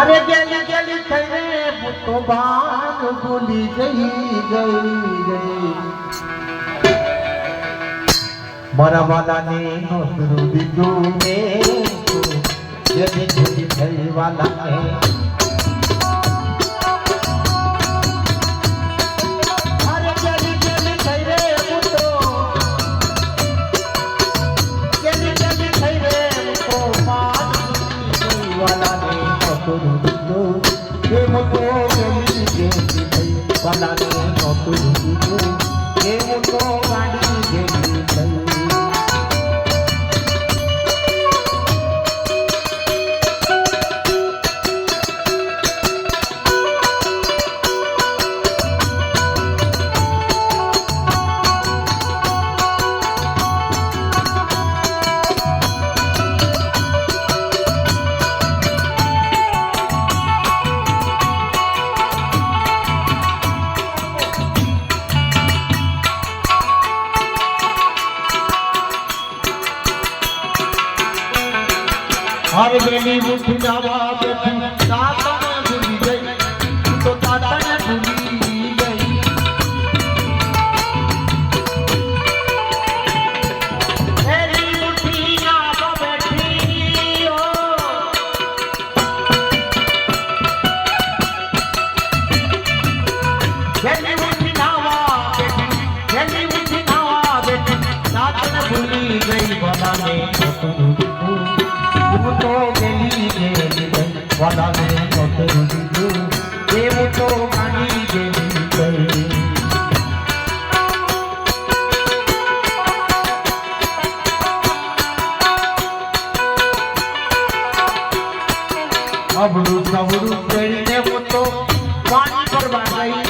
अरे गेली गेली थैरे तो बाण भूली गई मारा वाला ने नोसरू दीदू ने गेली गेली थई वाला ने अरे गेली गेली थैरे तो गेली गेली थैरे तो बाण भूली वाला ने नोसरू दीदू ये मुको गेली गेली थई वाला ने नोसरू दीदू ये मुको गाड़ी गेली थई हर गेली मुठी जावा बैठी तातन भूली गई तो तातन भूली गई गेली मुठी जावा बैठी ओ गेली मुठी जावा बैठी गेली मुठी जावा बैठी तातन भूली गई भला ने तो गेली गेली वाला ने नोसरू दीदू ये तो गाड़ी गेली गई अबड़ू सबड़ू खेलने वो तो पानी भरवा गई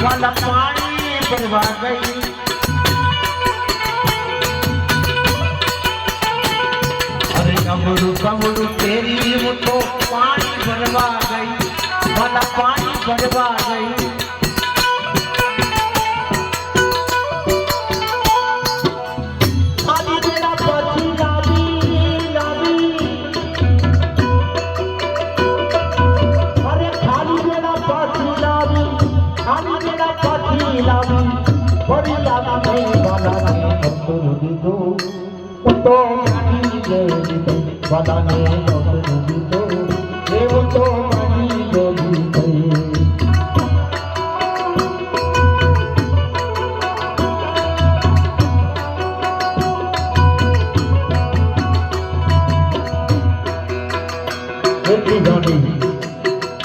वाला पानी भरवा गई कमरू कमरू तेरी वो तो पानी भरवा गई वाला पानी भरवा गई खाली मेरा पति लावी लावी अरे खाली मेरा पति लावी खाली मेरा पति लावी बड़ी लावी नहीं वाला नहीं नोसरू दीदू तो वाला ने नोसरू दीदू ये तो गाड़ी गेली गई એટલી ગાડી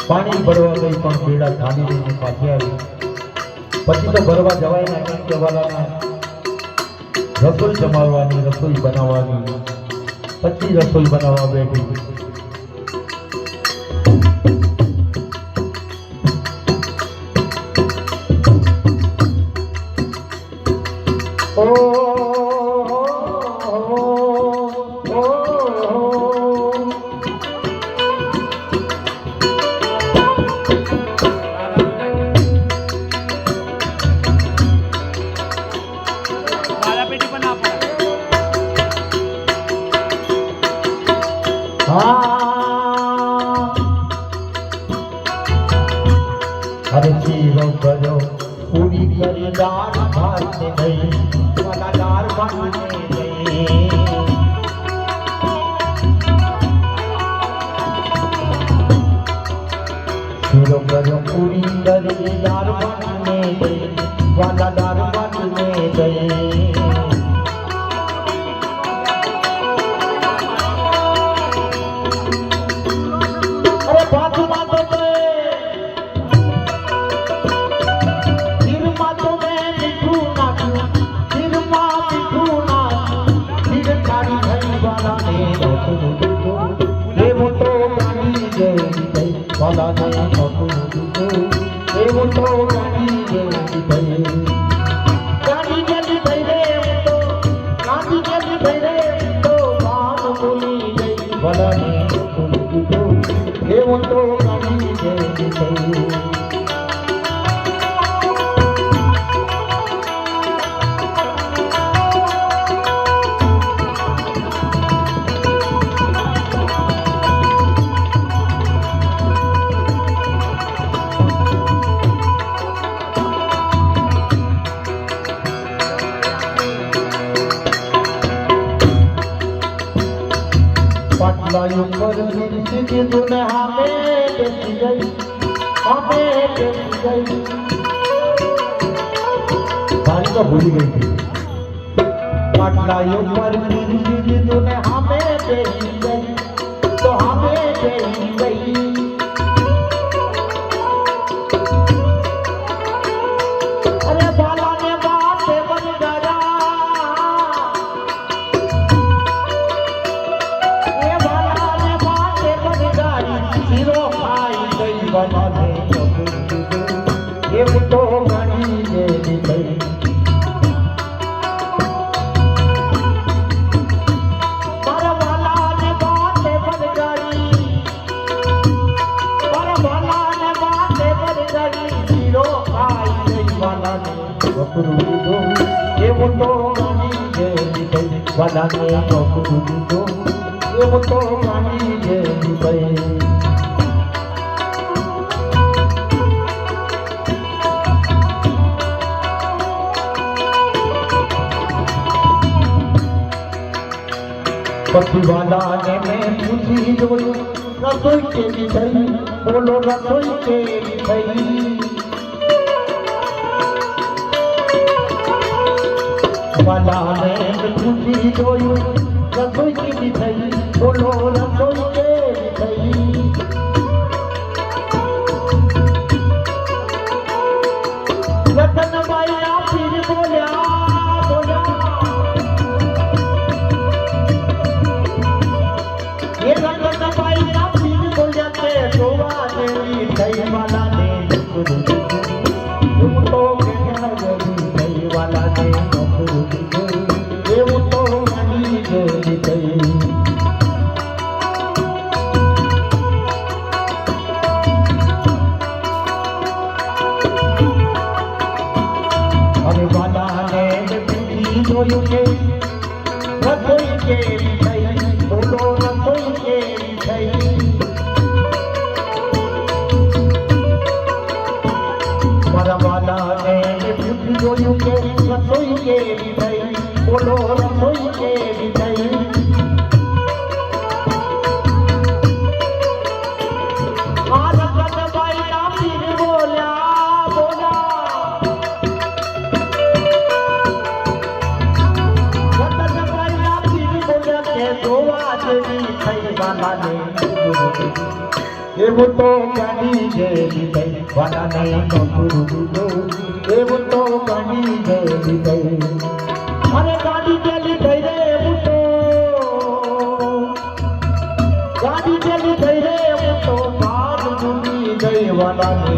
પાણી ભરવા ગઈ પણ બેડા ખાલી લઈને પાછી આવી પછી તો ભરવા જવાય ના કેમ કે વાલાને રસોઈ જમાડવાની રસોઈ બનાવવાની પછી રસોઈ બનાવવા બેઠી ઓ अरे जीरो करो पूरी करी दार भागने गई वाला दार भागने गई जीरो करो पूरी करी दार भागने गई वाला दार भागने गई अरे बाजू मातो वाला ने नोसरू दीदू ये तो गाड़ी गेली गई गाड़ी गेली गई रे तो गाड़ी गेली गई रे तो बाण भूली गई वाला ने नोसरू दीदू ये तो गाड़ी गेली गई દીધું ને હામે બેસી ગઈ, હામે બેસી ગઈ. તારી તો ભૂલી ગઈ હતી. પાટલા ઉપર દીધું ને હામે બેસી ગઈ, તો હામે બેસી ગઈ. અરે બાલા ને બાપે બંધાયા, એ બાલા ને બાપે બંધાઈ, શીરો ખાઈ ગઈ બનાને એવું તો ગણી જેવી થઈ. મારા બાલા ને બાપે બંધાઈ, મારા બાલા ને બાપે બંધાઈ, શીરો ખાઈ ગઈ બનાને બકરું દીધું એવું તો ગણી જેવી થઈ. બનાને બકરું દીધું એવું તો ગણી જેવી થઈ. પછી વાલાને મેં પૂછી જોયું રસોઈ કેવી થઈ, બોલો રસોઈ કેવી થઈ. વાલાને મેં પૂછી જોયું રસોઈ કેવી થઈ, બોલો રસોઈ કેવી થઈ. રતનબાઈ આપીને બોલ્યા, બોલ્યા એ રતનબાઈ આપીને બોલ્યા કે જોવા જેવી થઈ વાલાને નોકરું દીધું, એવું તો કેવા જેવી થઈ વાલાને નોકરું દીધું, એવું તો માની જેવી થઈ. હવે વાલાને પૂછી જોયું કે રસોઈ કેવી થઈ, બોલો રસોઈ કેવી થઈ. મારા વાલાને પૂછી જોયું કે રસોઈ કેવી થઈ, બોલો રસોઈ કેવી થઈ. આ રતનબાઈ આપીને બોલ્યા, બોલ્યા રતનબાઈ આપીને બોલ્યા કે જોવા જેવી થઈ વાલાને એવું તો ગણી જેવી થઈ. વાલાને નોકરું દીધું એવું તો ગણી જેવી થઈ. અરે ગાડી જેલી થઈ રે એવું તો, ગાડી જેલી થઈ રે એવું તો ભાગ ડૂબી ગઈ વાલાને